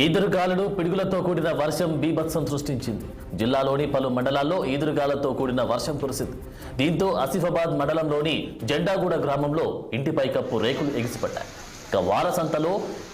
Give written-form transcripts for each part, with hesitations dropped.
ఈదురుగాలులు పిడుగులతో కూడిన వర్షం బీభత్సం సృష్టించింది. జిల్లాలోని పలు మండలాల్లో ఈదురుగాలతో కూడిన వర్షం కురిసింది. దీంతో ఆసిఫాబాద్ మండలంలోని జెండాగూడ గ్రామంలో ఇంటి పైకప్పు రేకులు ఎగిసిపడ్డాయి. ఇక వారసంతలో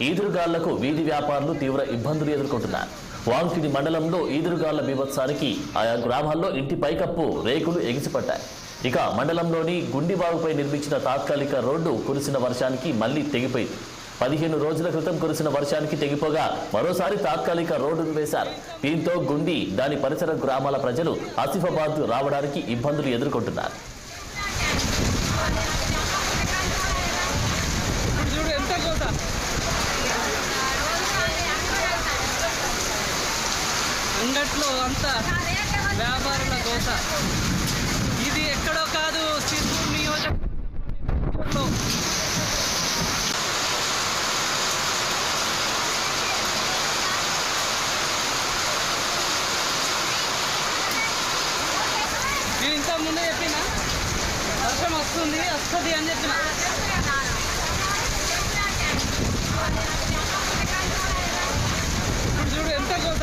ఈదురుగాళ్లకు వీధి వ్యాపారులు తీవ్ర ఇబ్బందులు ఎదుర్కొంటున్నారు. వాంకిడి మండలంలో ఈదురుగాళ్ల బీభత్సానికి ఆయా గ్రామాల్లో ఇంటి పైకప్పు రేకులు ఎగిసిపడ్డాయి. ఇక మండలంలోని గుండిబావుపై నిర్మించిన తాత్కాలిక రోడ్డు కురిసిన వర్షానికి మళ్లీ తెగిపోయింది. 15 రోజుల క్రితం కురిసిన వర్షానికి తెగిపోగా మరోసారి తాత్కాలిక రోడ్డును వేశారు. దీంతో గుండి దాని పరిసర గ్రామాల ప్రజలు ఆసిఫాబాద్ రావడానికి ఇబ్బందులు ఎదుర్కొంటున్నారు. అంగట్లో అంతా వ్యాపారుల దోశ. ఇది ఎక్కడో కాదు, సిద్ధూరు నియోజకవర్గంలో. నేను ఇంత ముందే చెప్పిన వర్షం వస్తుంది అని చెప్పిన. ఇప్పుడు చూడు ఎంత కోత.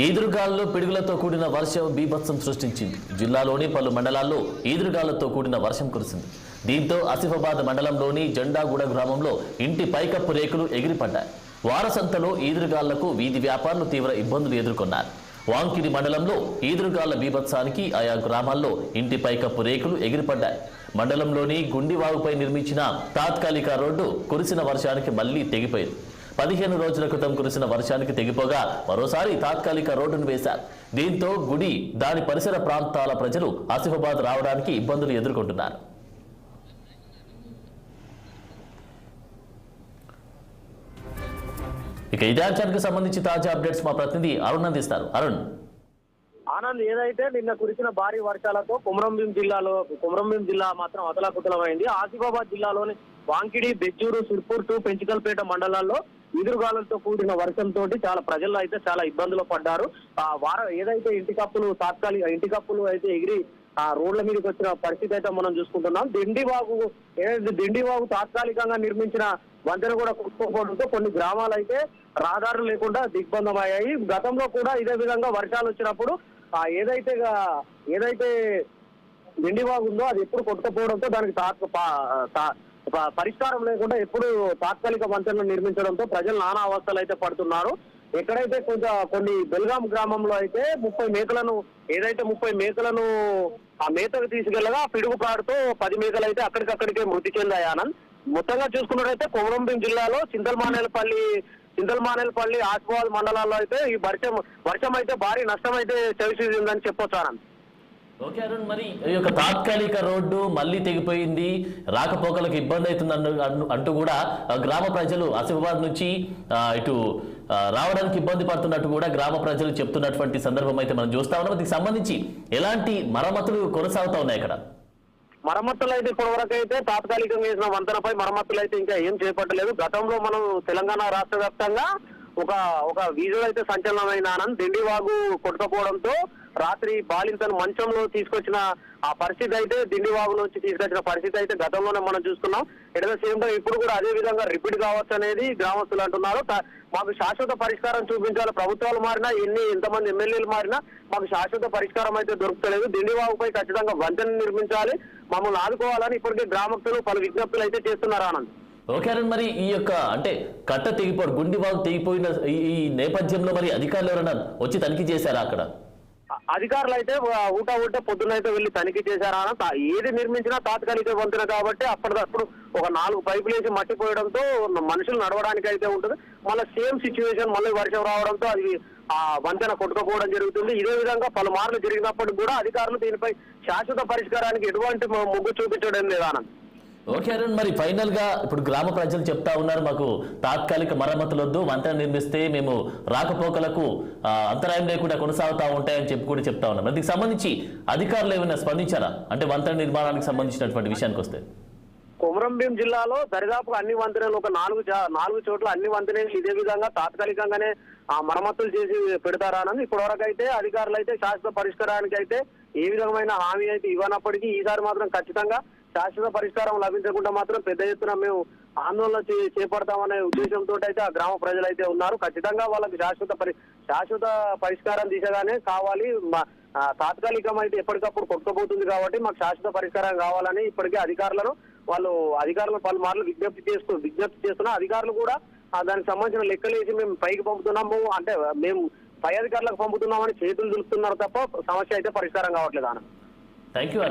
ఈదురుగాలులు పిడుగులతో కూడిన వర్షం బీభత్సం సృష్టించింది. జిల్లాలోని పలు మండలాల్లో ఈదురుగాలతో కూడిన వర్షం కురిసింది. దీంతో ఆసిఫాబాద్ మండలంలోని జెండాగూడ గ్రామంలో ఇంటి పైకప్పు రేకులు ఎగిరిపడ్డాయి. వారసంతలో ఈదురుగాళ్లకు వీధి వ్యాపారులు తీవ్ర ఇబ్బందులు ఎదుర్కొన్నారు. వాంకిడి మండలంలో ఈదురుగాళ్ల బీభత్సానికి ఆయా గ్రామాల్లో ఇంటి పైకప్పు రేకులు ఎగిరిపడ్డాయి. మండలంలోని గుండివాగుపై నిర్మించిన తాత్కాలిక రోడ్డు కురిసిన వర్షానికి మళ్లీ తెగిపోయింది. 15 రోజుల క్రితం కురిసిన వర్షానికి తెగిపోగా మరోసారి తాత్కాలిక రోడ్డును వేశారు. దీంతో గుడి దాని పరిసర ప్రాంతాల ప్రజలు ఆసిఫాబాద్ రావడానికి ఇబ్బందులు ఎదుర్కొంటున్నారు. ఇక ఇదే అంశానికి సంబంధించి తాజా అప్డేట్స్ మా ప్రతినిధి అరుణ్ అందిస్తారు. అరుణ్. ఆనంద్, ఏదైతే నిన్న కురిసిన భారీ వర్షాలతో కొమరంభీం జిల్లా మాత్రం అతలాకుతలమైంది. ఆసిఫాబాద్ జిల్లాలోని వాంకిడి, బెజ్జూరు, సిర్పూర్ టు పెంచికల్పేట మండలాల్లో ఈదురుగాలులతో కూడిన వర్షంతో చాలా ప్రజలు అయితే చాలా ఇబ్బందులు పడ్డారు. ఏదైతే తాత్కాలిక ఇంటి కప్పులు అయితే ఎగిరి రోడ్ల మీదకి వచ్చిన పరిస్థితి అయితే మనం చూసుకుంటున్నాం. దిండివాగు తాత్కాలికంగా నిర్మించిన వంతెన కూడా కొట్టుకోవడంతో కొన్ని గ్రామాలు అయితే రహదారులు లేకుండా దిగ్బంధమయ్యాయి. గతంలో కూడా ఇదే విధంగా వర్షాలు వచ్చినప్పుడు ఏదైతే దిండివాగు ఉందో అది ఎప్పుడు కొట్టుకుపోవడంతో దానికి పరిష్కారం లేకుండా ఎప్పుడు తాత్కాలిక వంతెనలు నిర్మించడంతో ప్రజలు నానా అవస్థలు అయితే పడుతున్నారు. ఎక్కడైతే కొన్ని బెల్గాం గ్రామంలో అయితే 30 మేకలను ఆ మేతకు తీసుకెళ్లగా పిడుగుపాటుతో 10 మేకలు అయితే అక్కడికక్కడికే మృతి చెందాయి. ఆనంద్, మొత్తంగా చూసుకున్నట్టయితే కొమరంభీం జిల్లాలో చింతల్మానేలపల్లి, ఆసిఫాబాద్ మండలాల్లో అయితే ఈ వర్షం అయితే భారీ నష్టం అయితే చవిచూసిందని చెప్పొచ్చు. ఆనంద్. ఓకే అరుణ్, మరి ఈ యొక్క తాత్కాలిక రోడ్డు మళ్ళీ తెగిపోయింది, రాకపోకలకు ఇబ్బంది అవుతుంది అంటూ కూడా గ్రామ ప్రజలు ఆసిఫాబాద్ నుంచి ఇటు రావడానికి ఇబ్బంది పడుతున్నట్టు కూడా గ్రామ ప్రజలు చెప్తున్నటువంటి సందర్భం అయితే మనం చూస్తా ఉన్నాం. దీనికి సంబంధించి ఎలాంటి మరమ్మతులు కొనసాగుతా ఉన్నాయి ఇక్కడ? మరమ్మతులు అయితే ఇప్పటివరకు అయితే తాత్కాలికంగా వేసిన వంతెనపై మరమ్మతులు అయితే ఇంకా ఏం చేపట్టలేదు. గతంలో మనం తెలంగాణ రాష్ట్ర వ్యాప్తంగా ఒక వీడియో అయితే సంచలనమైన ఆనంద్. దిండివాగు కొట్టుకపోవడంతో రాత్రి బాలింతను మంచంలో తీసుకొచ్చిన ఆ పరిస్థితి అయితే దిండివాగు నుంచి తీసుకొచ్చిన పరిస్థితి అయితే గతంలోనే మనం చూసుకున్నాం. ఎట్ ద సేమ్ టైం ఇప్పుడు కూడా అదే విధంగా రిపీట్ కావచ్చు అనేది గ్రామస్తులు అంటున్నారు. మాకు శాశ్వత పరిష్కారం చూపించాలి, ప్రభుత్వాలు మారినా ఎంతమంది ఎమ్మెల్యేలు మారినా మాకు శాశ్వత పరిష్కారం అయితే దొరుకుతలేదు. దిండివాగుపై ఖచ్చితంగా వంతెన నిర్మించాలి, మమ్మల్ని ఆదుకోవాలని ఇప్పటికే గ్రామస్తులు పలు విజ్ఞప్తులు అయితే చేస్తున్నారు. ఆనంద్. ఓకే అరుణ్, మరి ఈ యొక్క కట్ట తెగిపోవడం, గుండివాగు తెగిపోయిన ఈ నేపథ్యంలో మరి అధికారులు ఎవరైనా వచ్చి తనిఖీ చేశారా అక్కడ? అధికారులు అయితే ఊటా పొద్దున్నైతే వెళ్లి తనిఖీ చేశారా? ఏది నిర్మించినా తాత్కాలిక వంతెన కాబట్టి అప్పటికప్పుడు ఒక 4 పైపులు వేసి మట్టిపోయడంతో మనుషులు నడవడానికి అయితే ఉంటుంది. మళ్ళీ సేమ్ సిచ్యువేషన్ మళ్ళీ వర్షం రావడంతో అది ఆ వంతెన కొట్టుకుపోవడం జరుగుతుంది. ఇదే విధంగా పలుమార్లు జరిగినప్పటికీ కూడా అధికారులు దీనిపై శాశ్వత పరిష్కారానికి ఎటువంటి మొగ్గు చూపించడం లేదు. ఆనంద్. ఓకే అరుణ్, మరి ఫైనల్ గా ఇప్పుడు గ్రామ ప్రజలు చెప్తా ఉన్నారు, మాకు తాత్కాలిక మరమ్మతులు వద్దు, వంతెన నిర్మిస్తే మేము రాకపోకలకు అంతరాయం లేకుండా కొనసాగుతా ఉంటాయని కూడా చెప్తా ఉన్నారు. దీనికి సంబంధించి అధికారులు ఏమైనా స్పందించారా? వంతెన నిర్మాణానికి సంబంధించినటువంటి విషయానికి వస్తే కొమరంభీం జిల్లాలో దరిదాపు అన్ని వంతెనలు ఒక 4 చోట్ల అన్ని వంతెనలు ఇదే విధంగా తాత్కాలికంగానే మరమ్మతులు చేసి పెడతారని ఇప్పటివరకు అయితే అధికారులు అయితే శాశ్వత పరిష్కారానికి అయితే ఏ విధమైన హామీ అయితే ఇవ్వనప్పటికీ ఈసారి మాత్రం ఖచ్చితంగా శాశ్వత పరిష్కారం లభించకుండా మాత్రం పెద్ద ఎత్తున మేము ఆందోళన చేపడతామనే ఉద్దేశంతో అయితే ఆ గ్రామ ప్రజలు అయితే ఉన్నారు. ఖచ్చితంగా వాళ్ళకి శాశ్వత పరిష్కారం దిశగానే కావాలి. తాత్కాలికం అయితే ఎప్పటికప్పుడు కొట్టుకోబోతుంది కాబట్టి మాకు శాశ్వత పరిష్కారం కావాలని ఇప్పటికే అధికారులను పలుమార్లు విజ్ఞప్తి చేస్తున్నా. అధికారులు కూడా దానికి సంబంధించిన లెక్కలేసి మేము పైకి పంపుతున్నాము, అంటే మేము పై అధికారులకు పంపుతున్నామని చేతులు దులుపుతున్నారు తప్ప సమస్య అయితే పరిష్కారం కావట్లేదు. Thank you.